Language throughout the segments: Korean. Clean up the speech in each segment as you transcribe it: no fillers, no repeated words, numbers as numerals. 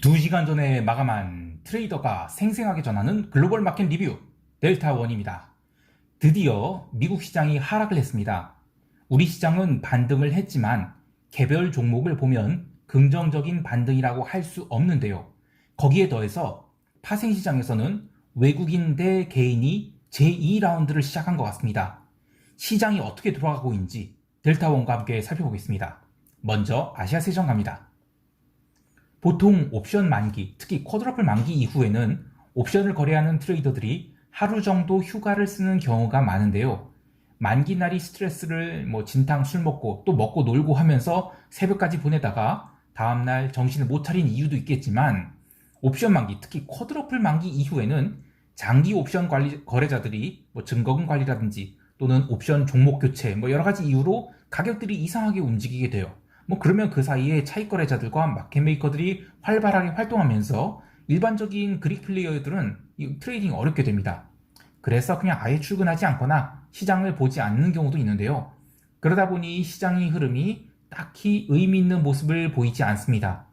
2시간 전에 마감한 트레이더가 생생하게 전하는 글로벌 마켓 리뷰 델타원입니다. 드디어 미국 시장이 하락을 했습니다. 우리 시장은 반등을 했지만 개별 종목을 보면 긍정적인 반등이라고 할 수 없는데요. 거기에 더해서 파생시장에서는 외국인 대 개인이 제2라운드를 시작한 것 같습니다. 시장이 어떻게 돌아가고 있는지 델타원과 함께 살펴보겠습니다. 먼저 아시아 세션 갑니다. 보통 옵션 만기, 특히 쿼드러플 만기 이후에는 옵션을 거래하는 트레이더들이 하루 정도 휴가를 쓰는 경우가 많은데요. 만기 날이 스트레스를 진탕 술 먹고 또 먹고 놀고 하면서 새벽까지 보내다가 다음날 정신을 못 차린 이유도 있겠지만 옵션 만기, 특히 쿼드러플 만기 이후에는 장기 옵션 거래자들이 증거금 관리라든지 또는 옵션 종목 교체 여러 가지 이유로 가격들이 이상하게 움직이게 돼요. 그러면 그 사이에 차익 거래자들과 마켓 메이커들이 활발하게 활동하면서 일반적인 그릭 플레이어들은 이 트레이딩이 어렵게 됩니다. 그래서 그냥 아예 출근하지 않거나 시장을 보지 않는 경우도 있는데요. 그러다 보니 시장의 흐름이 딱히 의미 있는 모습을 보이지 않습니다.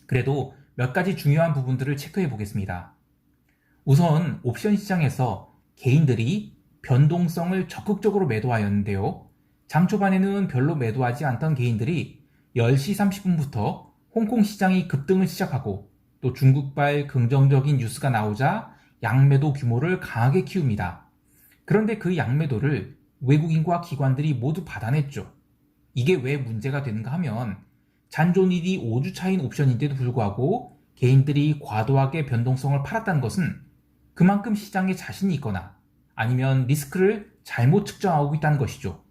그래도 몇 가지 중요한 부분들을 체크해 보겠습니다. 우선 옵션 시장에서 개인들이 변동성을 적극적으로 매도하였는데요. 장 초반에는 별로 매도하지 않던 개인들이 10시 30분부터 홍콩 시장이 급등을 시작하고 또 중국발 긍정적인 뉴스가 나오자 양매도 규모를 강하게 키웁니다. 그런데 그 양매도를 외국인과 기관들이 모두 받아냈죠. 이게 왜 문제가 되는가 하면 잔존일이 5주 차인 옵션인데도 불구하고 개인들이 과도하게 변동성을 팔았다는 것은 그만큼 시장에 자신이 있거나 아니면 리스크를 잘못 측정하고 있다는 것이죠.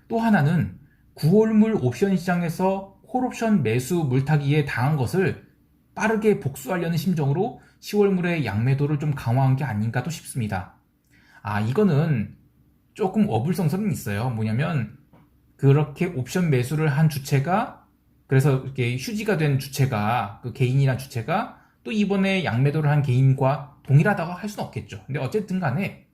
또 하나는 9월물 옵션 시장에서 콜옵션 매수 물타기에 당한 것을 빠르게 복수하려는 심정으로 10월물의 양매도를 좀 강화한 게 아닌가도 싶습니다. 이거는 조금 어불성설은 있어요. 뭐냐면 그렇게 옵션 매수를 한 주체가, 그래서 이렇게 휴지가 된 주체가, 그 개인이란 주체가 또 이번에 양매도를 한 개인과 동일하다고 할 수는 없겠죠. 근데 어쨌든 간에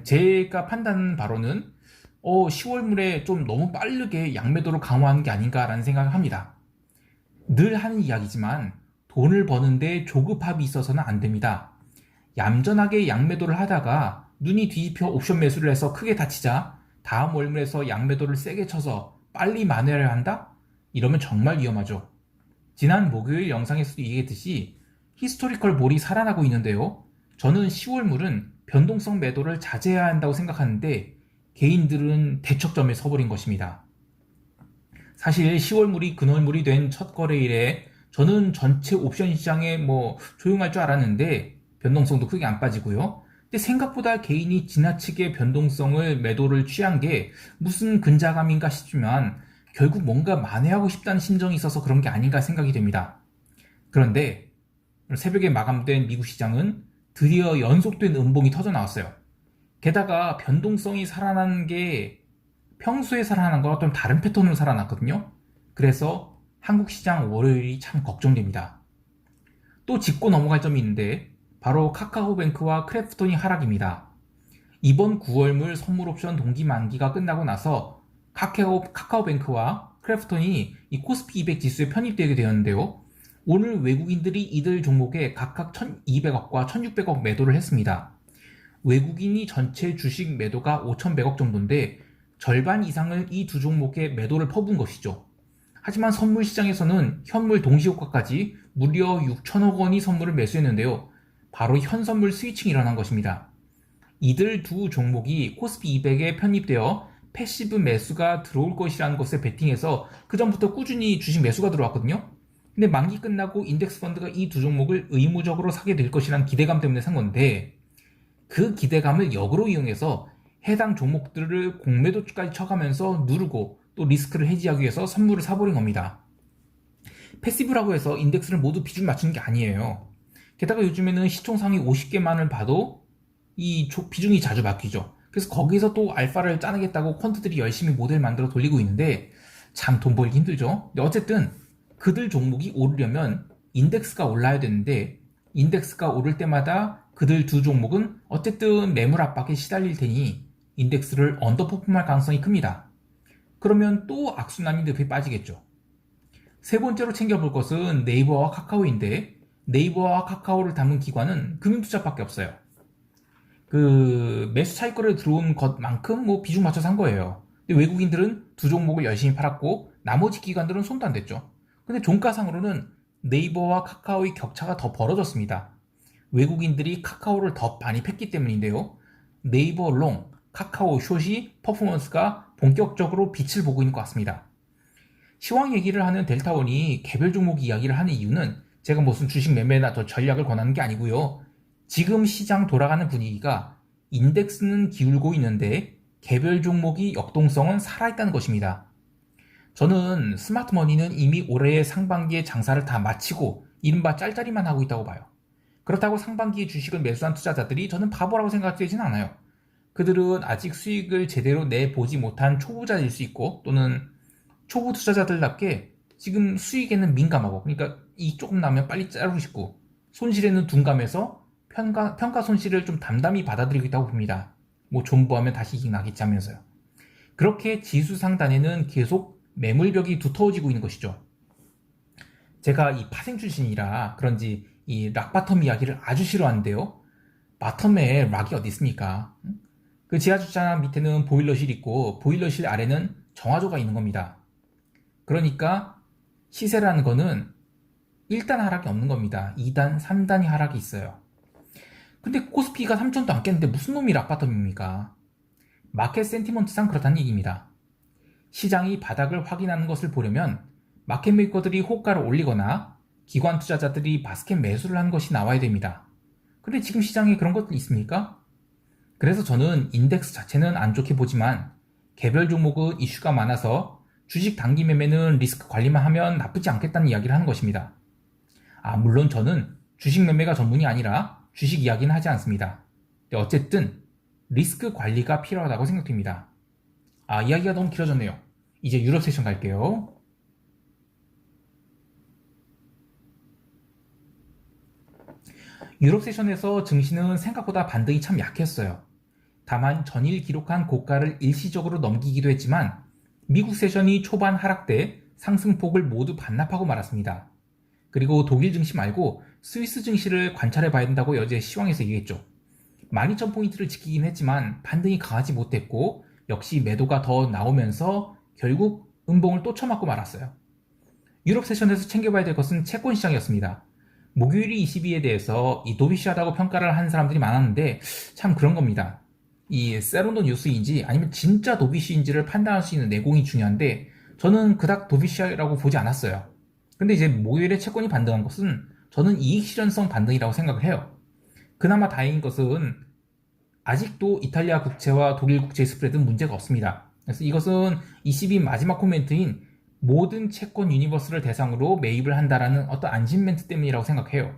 제가 판단하는 바로는 10월물에 좀 너무 빠르게 양매도를 강화하는 게 아닌가라는 생각을 합니다. 늘 하는 이야기지만 돈을 버는데 조급함이 있어서는 안 됩니다. 얌전하게 양매도를 하다가 눈이 뒤집혀 옵션 매수를 해서 크게 다치자 다음 월물에서 양매도를 세게 쳐서 빨리 만회를 한다? 이러면 정말 위험하죠. 지난 목요일 영상에서도 얘기했듯이 히스토리컬 몰이 살아나고 있는데요. 저는 10월물은 변동성 매도를 자제해야 한다고 생각하는데 개인들은 대척점에 서버린 것입니다. 사실 10월물이 근월물이 된 첫 거래일에 저는 전체 옵션 시장에 조용할 줄 알았는데 변동성도 크게 안 빠지고요. 근데 생각보다 개인이 지나치게 변동성을 매도를 취한 게 무슨 근자감인가 싶지만 결국 뭔가 만회하고 싶다는 심정이 있어서 그런 게 아닌가 생각이 됩니다. 그런데 새벽에 마감된 미국 시장은 드디어 연속된 음봉이 터져 나왔어요. 게다가 변동성이 살아나는 게 평소에 살아나는 거랑 좀 다른 패턴으로 살아났거든요. 그래서 한국 시장 월요일이 참 걱정됩니다. 또 짚고 넘어갈 점이 있는데 바로 카카오뱅크와 크래프톤이 하락입니다. 이번 9월물 선물옵션 동기 만기가 끝나고 나서 카카오뱅크와 크래프톤이 이 코스피 200 지수에 편입되게 되었는데요. 오늘 외국인들이 이들 종목에 각각 1200억과 1600억 매도를 했습니다. 외국인이 전체 주식 매도가 5100억 정도인데 절반 이상을 이 두 종목에 매도를 퍼부은 것이죠. 하지만 선물 시장에서는 현물 동시효과까지 무려 6천억 원이 선물을 매수했는데요. 바로 현선물 스위칭이 일어난 것입니다. 이들 두 종목이 코스피 200에 편입되어 패시브 매수가 들어올 것이라는 것에 베팅해서 그 전부터 꾸준히 주식 매수가 들어왔거든요. 근데 만기 끝나고 인덱스 펀드가 이 두 종목을 의무적으로 사게 될 것이라는 기대감 때문에 산 건데 그 기대감을 역으로 이용해서 해당 종목들을 공매도까지 쳐가면서 누르고 또 리스크를 해지하기 위해서 선물을 사버린 겁니다. 패시브라고 해서 인덱스를 모두 비중 맞추는 게 아니에요. 게다가 요즘에는 시총 상위 50개만을 봐도 이 비중이 자주 바뀌죠. 그래서 거기서 또 알파를 짜내겠다고 퀀트들이 열심히 모델 만들어 돌리고 있는데 참 돈 벌기 힘들죠. 근데 어쨌든 그들 종목이 오르려면 인덱스가 올라야 되는데 인덱스가 오를 때마다 그들 두 종목은 어쨌든 매물 압박에 시달릴 테니 인덱스를 언더퍼폼할 가능성이 큽니다. 그러면 또 악순환이 늪에 빠지겠죠. 세 번째로 챙겨볼 것은 네이버와 카카오인데 네이버와 카카오를 담은 기관은 금융투자밖에 없어요. 그 매수 차익거래 들어온 것만큼 뭐 비중 맞춰서 한 거예요. 근데 외국인들은 두 종목을 열심히 팔았고 나머지 기관들은 손도 안 댔죠. 근데 종가상으로는 네이버와 카카오의 격차가 더 벌어졌습니다. 외국인들이 카카오를 더 많이 팼기 때문인데요. 네이버 롱, 카카오 숏이 퍼포먼스가 본격적으로 빛을 보고 있는 것 같습니다. 시황 얘기를 하는 델타원이 개별 종목 이야기를 하는 이유는 제가 무슨 주식 매매나 더 전략을 권하는 게 아니고요. 지금 시장 돌아가는 분위기가 인덱스는 기울고 있는데 개별 종목이 역동성은 살아있다는 것입니다. 저는 스마트머니는 이미 올해 상반기에 장사를 다 마치고 이른바 짤짤이만 하고 있다고 봐요. 그렇다고 상반기에 주식을 매수한 투자자들이 저는 바보라고 생각되진 않아요. 그들은 아직 수익을 제대로 내보지 못한 초보자일 수 있고 또는 초보 투자자들답게 지금 수익에는 민감하고 그러니까 이 조금 나면 빨리 자르고 싶고 손실에는 둔감해서 평가 손실을 좀 담담히 받아들이고 있다고 봅니다. 뭐 존버하면 다시 이익 나겠지 하면서요. 그렇게 지수 상단에는 계속 매물벽이 두터워지고 있는 것이죠. 제가 이 파생 출신이라 그런지 이 락바텀 이야기를 아주 싫어하는데요. 바텀에 락이 어디 있습니까? 그 지하주차장 밑에는 보일러실 있고 보일러실 아래는 정화조가 있는 겁니다. 그러니까 시세라는 거는 1단 하락이 없는 겁니다. 2단, 3단이 하락이 있어요. 근데 코스피가 3천도 안 깼는데 무슨 놈이 락바텀입니까? 마켓 센티먼트상 그렇다는 얘기입니다. 시장이 바닥을 확인하는 것을 보려면 마켓 메이커들이 호가를 올리거나 기관 투자자들이 바스켓 매수를 한 것이 나와야 됩니다. 근데 지금 시장에 그런 것들이 있습니까? 그래서 저는 인덱스 자체는 안 좋게 보지만 개별 종목은 이슈가 많아서 주식 단기 매매는 리스크 관리만 하면 나쁘지 않겠다는 이야기를 하는 것입니다. 물론 저는 주식 매매가 전문이 아니라 주식 이야기는 하지 않습니다. 어쨌든 리스크 관리가 필요하다고 생각됩니다. 이야기가 너무 길어졌네요. 이제 유럽 세션 갈게요. 유럽 세션에서 증시는 생각보다 반등이 참 약했어요. 다만 전일 기록한 고가를 일시적으로 넘기기도 했지만 미국 세션이 초반 하락돼 상승폭을 모두 반납하고 말았습니다. 그리고 독일 증시 말고 스위스 증시를 관찰해 봐야 된다고 어제 시황에서 얘기했죠. 12,000포인트를 지키긴 했지만 반등이 강하지 못했고 역시 매도가 더 나오면서 결국 음봉을 또 쳐맞고 말았어요. 유럽 세션에서 챙겨봐야 될 것은 채권 시장이었습니다. 목요일이 22에 대해서 이 도비시하다고 평가를 한 사람들이 많았는데 참 그런 겁니다. 이 세론도 뉴스인지 아니면 진짜 도비시인지를 판단할 수 있는 내공이 중요한데 저는 그닥 도비시라고 보지 않았어요. 근데 이제 목요일에 채권이 반등한 것은 저는 이익 실현성 반등이라고 생각을 해요. 그나마 다행인 것은 아직도 이탈리아 국채와 독일 국채 스프레드는 문제가 없습니다. 그래서 이것은 22 마지막 코멘트인 모든 채권 유니버스를 대상으로 매입을 한다라는 어떤 안심 멘트 때문이라고 생각해요.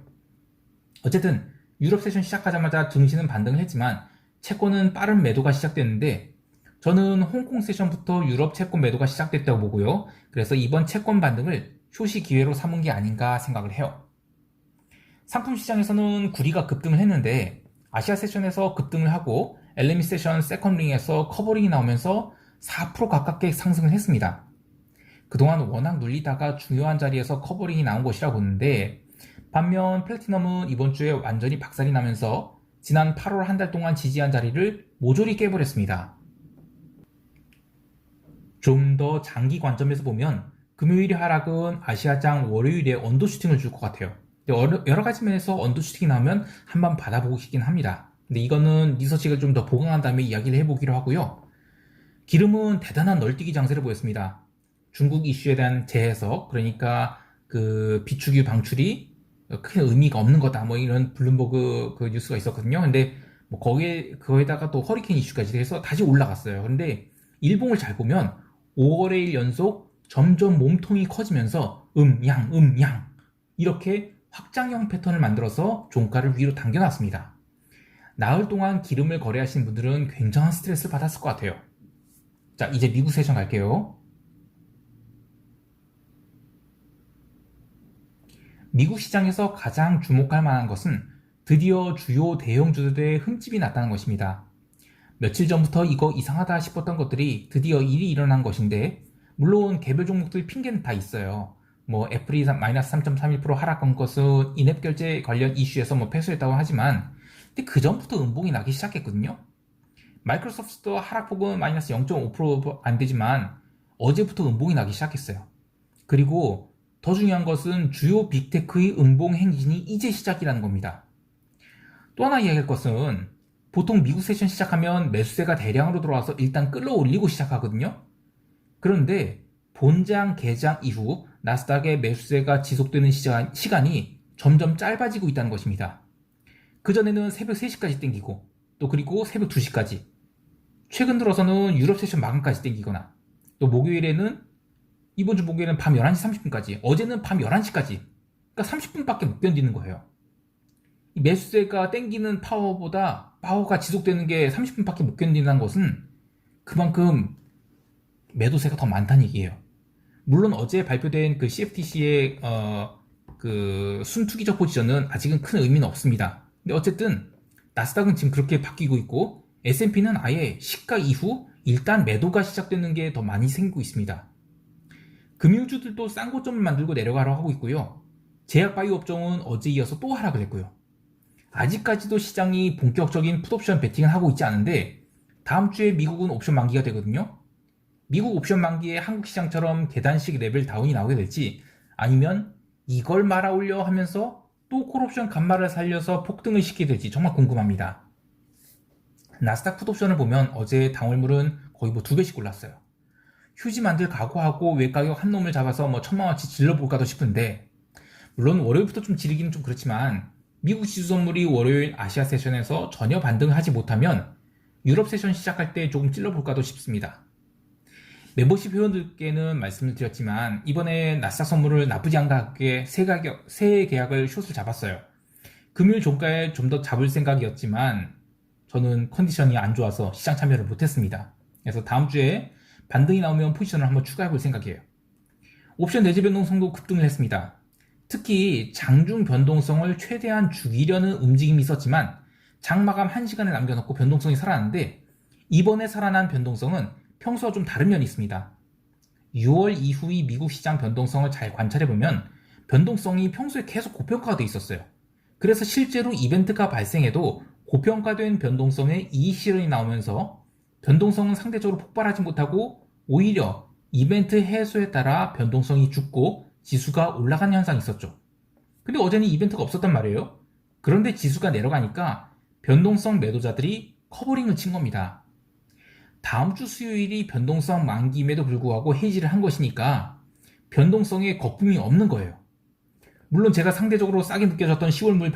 어쨌든 유럽 세션 시작하자마자 증시는 반등을 했지만 채권은 빠른 매도가 시작됐는데 저는 홍콩 세션부터 유럽 채권 매도가 시작됐다고 보고요. 그래서 이번 채권 반등을 쇼시 기회로 삼은 게 아닌가 생각을 해요. 상품 시장에서는 구리가 급등을 했는데 아시아 세션에서 급등을 하고 LME 세션 세컨링에서 커버링이 나오면서 4% 가깝게 상승을 했습니다. 그동안 워낙 눌리다가 중요한 자리에서 커버링이 나온 것이라 보는데 반면 플래티넘은 이번 주에 완전히 박살이 나면서 지난 8월 한 달 동안 지지한 자리를 모조리 깨버렸습니다. 좀 더 장기 관점에서 보면 금요일의 하락은 아시아장 월요일에 언더슈팅을 줄 것 같아요. 여러 가지 면에서 언더슈팅이 나오면 한번 받아보고 싶긴 합니다. 근데 이거는 리서치가 좀 더 보강한 다음에 이야기를 해보기로 하고요. 기름은 대단한 널뛰기 장세를 보였습니다. 중국 이슈에 대한 재해석, 그러니까 그 비축유 방출이 큰 의미가 없는 거다, 뭐 이런 블룸버그 그 뉴스가 있었거든요. 근데 뭐 그거에다가 또 허리케인 이슈까지 돼서 다시 올라갔어요. 그런데 일봉을 잘 보면 5거래일 연속 점점 몸통이 커지면서 양 이렇게 확장형 패턴을 만들어서 종가를 위로 당겨놨습니다. 나흘 동안 기름을 거래하시는 분들은 굉장한 스트레스를 받았을 것 같아요. 자, 이제 미국 세션 갈게요. 미국 시장에서 가장 주목할 만한 것은 드디어 주요 대형주들의 흠집이 났다는 것입니다. 며칠 전부터 이거 이상하다 싶었던 것들이 드디어 일이 일어난 것인데 물론 개별 종목들 핑계는 다 있어요. 뭐 애플이 마이너스 3.31% 하락한 것은 인앱 결제 관련 이슈에서 뭐 패소했다고 하지만 근데 그 전부터 음봉이 나기 시작했거든요. 마이크로소프트도 하락폭은 마이너스 0.5%안 되지만 어제부터 음봉이 나기 시작했어요. 그리고 더 중요한 것은 주요 빅테크의 음봉 행진이 이제 시작이라는 겁니다. 또 하나 이야기할 것은 보통 미국 세션 시작하면 매수세가 대량으로 들어와서 일단 끌어올리고 시작하거든요. 그런데 본장 개장 이후 나스닥의 매수세가 지속되는 시간이 점점 짧아지고 있다는 것입니다. 그전에는 새벽 3시까지 땡기고 또 그리고 새벽 2시까지, 최근 들어서는 유럽 세션 마감까지 땡기거나 또 목요일에는 이번 주 목요일은 밤 11시 30분까지, 어제는 밤 11시까지, 그러니까 30분밖에 못 견디는 거예요. 이 매수세가 땡기는 파워가 지속되는 게 30분밖에 못 견딘다는 것은 그만큼 매도세가 더 많다는 얘기예요. 물론 어제 발표된 그 CFTC의 그 순투기적 포지션은 아직은 큰 의미는 없습니다. 근데 어쨌든 나스닥은 지금 그렇게 바뀌고 있고 S&P는 아예 시가 이후 일단 매도가 시작되는 게 더 많이 생기고 있습니다. 금융주들도 싼 고점을 만들고 내려가려고 하고 있고요. 제약바이오 업종은 어제 이어서 또 하락을 했고요. 아직까지도 시장이 본격적인 풋옵션 베팅을 하고 있지 않은데 다음 주에 미국은 옵션 만기가 되거든요. 미국 옵션 만기에 한국 시장처럼 계단식 레벨 다운이 나오게 될지, 아니면 이걸 말아 올려 하면서 또 콜옵션 간말을 살려서 폭등을 시키게 될지 정말 궁금합니다. 나스닥 풋옵션을 보면 어제 당월물은 거의 뭐 2배씩 올랐어요. 휴지 만들 각오하고 외가격 한 놈을 잡아서 뭐 1000만원치 질러볼까도 싶은데, 물론 월요일부터 좀 지르기는 좀 그렇지만 미국 지수 선물이 월요일 아시아 세션에서 전혀 반등을 하지 못하면 유럽 세션 시작할 때 조금 찔러볼까도 싶습니다. 멤버십 회원들께는 말씀을 드렸지만 이번에 나스닥 선물을 나쁘지 않은 가격에 새 계약을 숏을 잡았어요. 금요일 종가에 좀 더 잡을 생각이었지만 저는 컨디션이 안 좋아서 시장 참여를 못했습니다. 그래서 다음 주에 반등이 나오면 포지션을 한번 추가해 볼 생각이에요. 옵션 내재 변동성도 급등을 했습니다. 특히 장중 변동성을 최대한 죽이려는 움직임이 있었지만 장마감 1시간을 남겨놓고 변동성이 살아났는데, 이번에 살아난 변동성은 평소와 좀 다른 면이 있습니다. 6월 이후의 미국 시장 변동성을 잘 관찰해보면 변동성이 평소에 계속 고평가가 돼 있었어요. 그래서 실제로 이벤트가 발생해도 고평가된 변동성의 이익실현이 나오면서 변동성은 상대적으로 폭발하지 못하고 오히려 이벤트 해소에 따라 변동성이 죽고 지수가 올라가는 현상이 있었죠. 근데 어제는 이벤트가 없었단 말이에요. 그런데 지수가 내려가니까 변동성 매도자들이 커버링을 친 겁니다. 다음 주 수요일이 변동성 만기임에도 불구하고 해지를 한 것이니까 변동성에 거품이 없는 거예요. 물론 제가 상대적으로 싸게 느껴졌던 10월물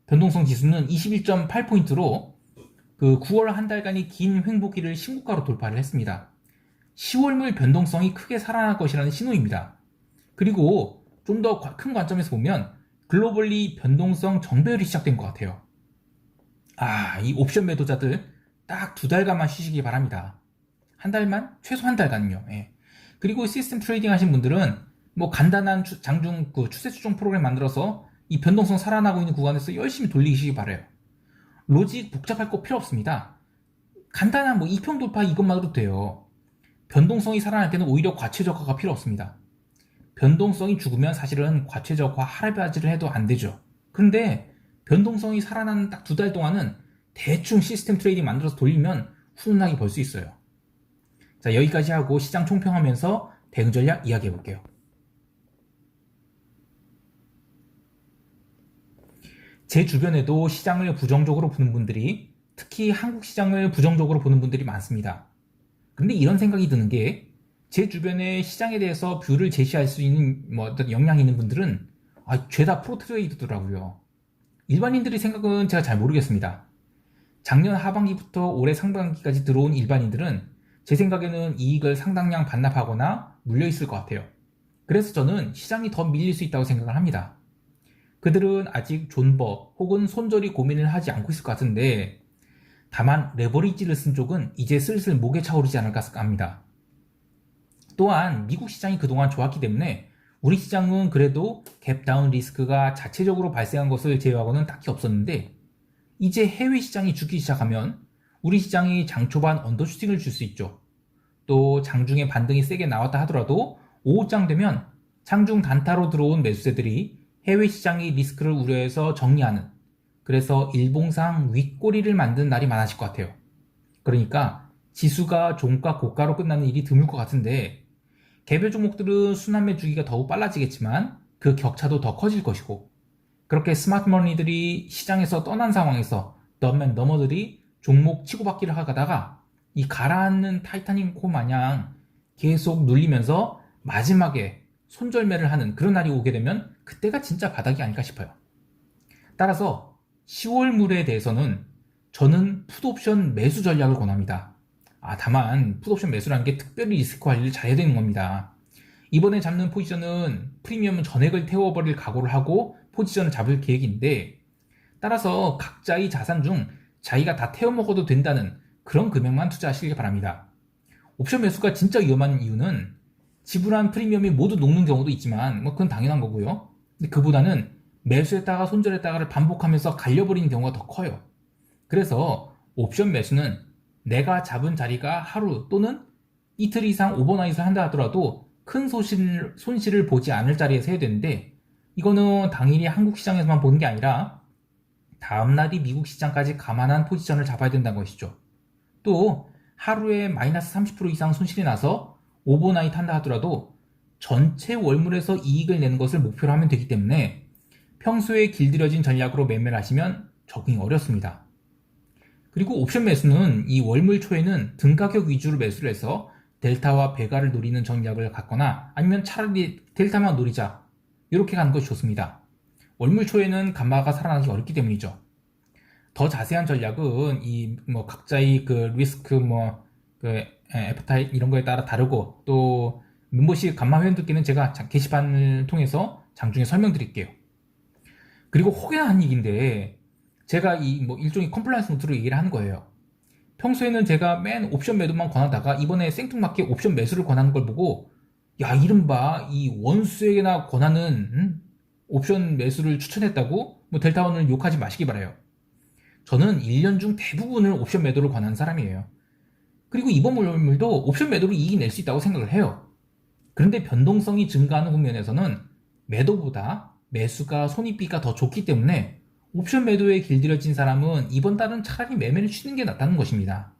변동성 지수는 21.8포인트로 그 9월 한 달간의 긴 횡보기를 신고가로 돌파를 했습니다. 10월물 변동성이 크게 살아날 것이라는 신호입니다. 그리고 좀 더 큰 관점에서 보면 글로벌리 변동성 정배열이 시작된 것 같아요. 이 옵션 매도자들 딱 2달간만 쉬시기 바랍니다. 한 달만? 최소 한 달간요. 예. 그리고 시스템 트레이딩 하신 분들은 뭐 간단한 장중 추세 추종 프로그램 만들어서 이 변동성 살아나고 있는 구간에서 열심히 돌리시기 바라요. 로직 복잡할 거 필요 없습니다. 간단한 뭐 2평 돌파 이것만으로도 돼요. 변동성이 살아날 때는 오히려 과체저하가 필요 없습니다. 변동성이 죽으면 사실은 과체저하 할아버지를 해도 안 되죠. 그런데 변동성이 살아나는 딱 2달 동안은 대충 시스템 트레이딩 만들어서 돌리면 훈훈하게 벌 수 있어요. 자, 여기까지 하고 시장 총평하면서 대응 전략 이야기해 볼게요. 제 주변에도 시장을 부정적으로 보는 분들이, 특히 한국 시장을 부정적으로 보는 분들이 많습니다. 근데 이런 생각이 드는 게, 제 주변에 시장에 대해서 뷰를 제시할 수 있는 어떤 역량이 있는 분들은 죄다 프로트레이더더라고요. 일반인들의 생각은 제가 잘 모르겠습니다. 작년 하반기부터 올해 상반기까지 들어온 일반인들은 제 생각에는 이익을 상당량 반납하거나 물려있을 것 같아요. 그래서 저는 시장이 더 밀릴 수 있다고 생각을 합니다. 그들은 아직 존버 혹은 손절이 고민을 하지 않고 있을 것 같은데, 다만 레버리지를 쓴 쪽은 이제 슬슬 목에 차오르지 않을까 합니다. 또한 미국 시장이 그동안 좋았기 때문에 우리 시장은 그래도 갭다운 리스크가 자체적으로 발생한 것을 제외하고는 딱히 없었는데, 이제 해외 시장이 죽기 시작하면 우리 시장이 장 초반 언더슈팅을 줄 수 있죠. 또 장중에 반등이 세게 나왔다 하더라도 오후장 되면 장중 단타로 들어온 매수세들이 해외 시장의 리스크를 우려해서 정리하는, 그래서 일봉상 윗꼬리를 만든 날이 많아질 것 같아요. 그러니까 지수가 종가 고가로 끝나는 일이 드물 것 같은데, 개별 종목들은 순환매 주기가 더욱 빨라지겠지만 그 격차도 더 커질 것이고, 그렇게 스마트머니들이 시장에서 떠난 상황에서 덤앤너머들이 종목 치고받기를 하다가 이 가라앉는 타이타닉 호 마냥 계속 눌리면서 마지막에 손절매를 하는 그런 날이 오게 되면 그때가 진짜 바닥이 아닐까 싶어요. 따라서 10월물에 대해서는 저는 풋옵션 매수 전략을 권합니다. 다만 풋옵션 매수라는 게 특별히 리스크 관리를 잘해야 되는 겁니다. 이번에 잡는 포지션은 프리미엄 전액을 태워버릴 각오를 하고 포지션을 잡을 계획인데, 따라서 각자의 자산 중 자기가 다 태워먹어도 된다는 그런 금액만 투자하시길 바랍니다. 옵션 매수가 진짜 위험한 이유는 지불한 프리미엄이 모두 녹는 경우도 있지만 그건 당연한 거고요. 근데 그보다는 매수했다가 손절했다가를 반복하면서 갈려버리는 경우가 더 커요. 그래서 옵션 매수는 내가 잡은 자리가 하루 또는 이틀 이상 오버나잇을 한다 하더라도 큰 손실을 보지 않을 자리에서 해야 되는데, 이거는 당일이 한국 시장에서만 보는 게 아니라 다음날이 미국 시장까지 감안한 포지션을 잡아야 된다는 것이죠. 또 하루에 마이너스 30% 이상 손실이 나서 오버나잇 한다 하더라도 전체 월물에서 이익을 내는 것을 목표로 하면 되기 때문에 평소에 길들여진 전략으로 매매를 하시면 적응이 어렵습니다. 그리고 옵션 매수는 이 월물 초에는 등가격 위주로 매수를 해서 델타와 베가를 노리는 전략을 갖거나, 아니면 차라리 델타만 노리자, 이렇게 가는 것이 좋습니다. 월물 초에는 감마가 살아나기 어렵기 때문이죠. 더 자세한 전략은 각자의 그 리스크 애프타입 이런 거에 따라 다르고, 또 멤버십 감마 회원들께는 제가 게시판을 통해서 장중에 설명드릴게요. 그리고 혹여나 한 얘기인데, 제가 일종의 컴플라이언스 노트로 얘기를 하는 거예요. 평소에는 제가 맨 옵션 매도만 권하다가 이번에 생뚱맞게 옵션 매수를 권하는 걸 보고, 야, 이른바 이 원수에게나 권하는 옵션 매수를 추천했다고 델타원을 욕하지 마시기 바라요. 저는 1년 중 대부분을 옵션 매도를 권하는 사람이에요. 그리고 이번 물물도 옵션 매도로 이익이 낼 수 있다고 생각을 해요. 그런데 변동성이 증가하는 국면에서는 매도보다 매수가 손익비가 더 좋기 때문에 옵션 매도에 길들여진 사람은 이번 달은 차라리 매매를 쉬는 게 낫다는 것입니다.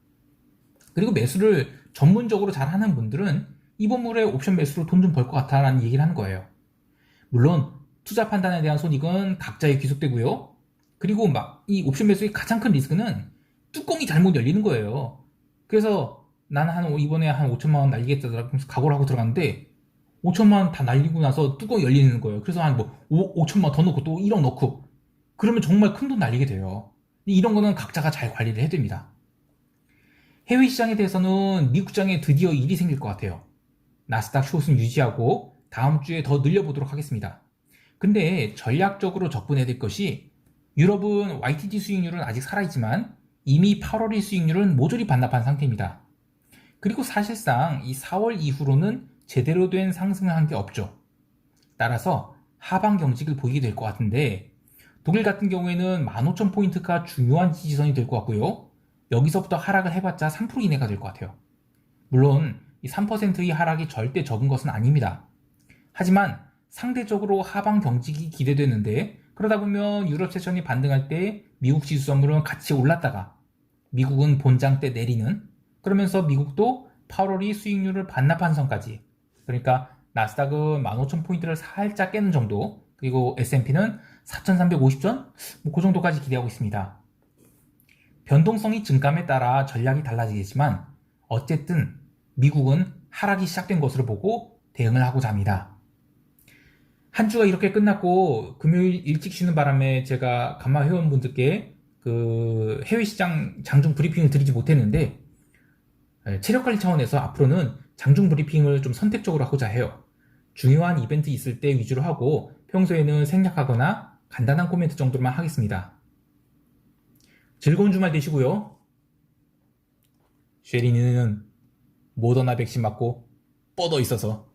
그리고 매수를 전문적으로 잘하는 분들은 이번 물에 옵션 매수로 돈 좀 벌 것 같아 라는 얘기를 하는 거예요. 물론 투자 판단에 대한 손익은 각자에 귀속되고요. 그리고 이 옵션 매수의 가장 큰 리스크는 뚜껑이 잘못 열리는 거예요. 그래서 나는 이번에 한 5천만 원 날리겠다 하면서 각오를 하고 들어갔는데 5천만 원 다 날리고 나서 뚜껑이 열리는 거예요. 그래서 한 5천만 원 더 넣고 또 1억 넣고, 그러면 정말 큰 돈 날리게 돼요. 이런 거는 각자가 잘 관리를 해야 됩니다. 해외 시장에 대해서는 미국 시장에 드디어 일이 생길 것 같아요. 나스닥 숏은 유지하고 다음 주에 더 늘려보도록 하겠습니다. 근데 전략적으로 접근해야 될 것이, 유럽은 YTD 수익률은 아직 살아있지만 이미 8월의 수익률은 모조리 반납한 상태입니다. 그리고 사실상 이 4월 이후로는 제대로 된 상승을 한 게 없죠. 따라서 하방 경직을 보이게 될 것 같은데, 독일 같은 경우에는 15,000포인트가 중요한 지지선이 될 것 같고요. 여기서부터 하락을 해봤자 3% 이내가 될 것 같아요. 물론 이 3%의 하락이 절대 적은 것은 아닙니다. 하지만 상대적으로 하방 경직이 기대되는데, 그러다 보면 유럽 세션이 반등할 때 미국 지수 선물은 같이 올랐다가 미국은 본장 때 내리는, 그러면서 미국도 8월이 수익률을 반납한 선까지, 그러니까 나스닥은 15,000포인트를 살짝 깨는 정도, 그리고 S&P는 4,350전? 그 정도까지 기대하고 있습니다. 변동성이 증감에 따라 전략이 달라지겠지만 어쨌든 미국은 하락이 시작된 것으로 보고 대응을 하고자 합니다. 한 주가 이렇게 끝났고 금요일 일찍 쉬는 바람에 제가 감마 회원분들께 그 해외 시장 장중 브리핑을 드리지 못했는데, 체력 관리 차원에서 앞으로는 장중 브리핑을 좀 선택적으로 하고자 해요. 중요한 이벤트 있을 때 위주로 하고 평소에는 생략하거나 간단한 코멘트 정도만 하겠습니다. 즐거운 주말 되시고요. 쉐리니는 모더나 백신 맞고 뻗어 있어서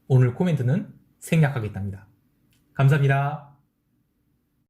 오늘 코멘트는 생략하겠답니다. 감사합니다.